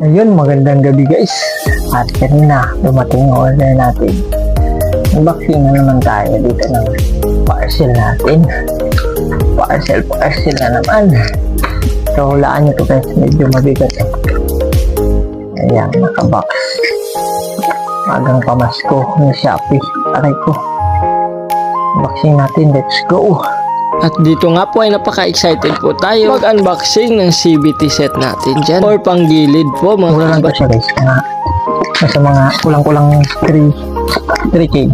Ayun, magandang gabi guys. At kanina, dumating yung order natin. Unboxing na naman tayo dito ng parcel natin. Parcel na naman. So, hulaan nyo to guys. Medyo mabigat. Ayan, nakabox. Magang pamasko ng Shopee. Aray ko. Unboxing natin. Let's go! At dito nga po ay napaka-excited po tayo mag-unboxing ng CVT set natin dyan. Or panggilid po mga Mura lang to siya guys. Nasa mga kulang-kulang 3K.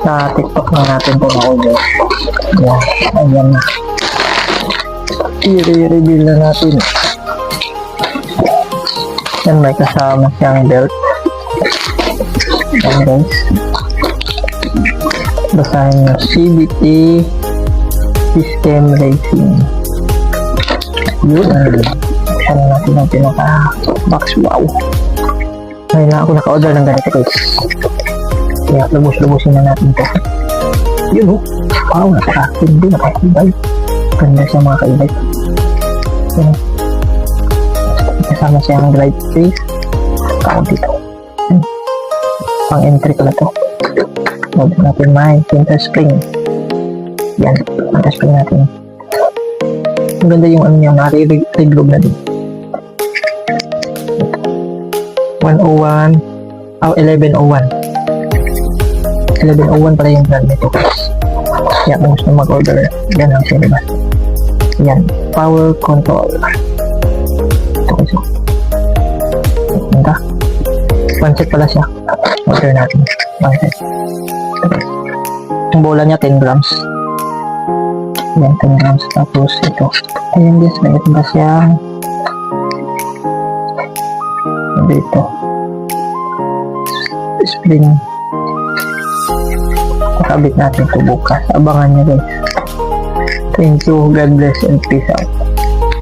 Sa TikTok na natin ito na-order. Ayan. Ayan na. I-reveal na natin. Yan, may kasama siyang belt. Ayan guys. Basahin yung CVT System Racing. Yun. Saan natin ang pinaka-box. Wow. Ngayon na ako naka-order ng ganito guys. Kaya lubos-lubosin na natin ito. Yun oh. Wow, napaka-hindi, napaka-ibay. Ganda siya mga kaibay. Yan. Kasama siya ang drive space. Tawag dito. Pang entry pala ito. Huwag natin may center spring. Yan, center spring natin. Ang ganda yung ano niya, nari-reglog na din. 101, 1101. 1101 pala yung brand nito. Kaya kung gusto mag-order, yan ang sinibas. Yan, power control. Ito kasi. Ganda. One set pala siya. Order natin. One set. Ang bola niya 10 grams. Yan, 10 grams. Tapos ito. Ayan guys, may ito ba siya? Dito. Spring. Nakabit natin ito bukas. Abangan nyo guys. Thank you. God bless and peace out.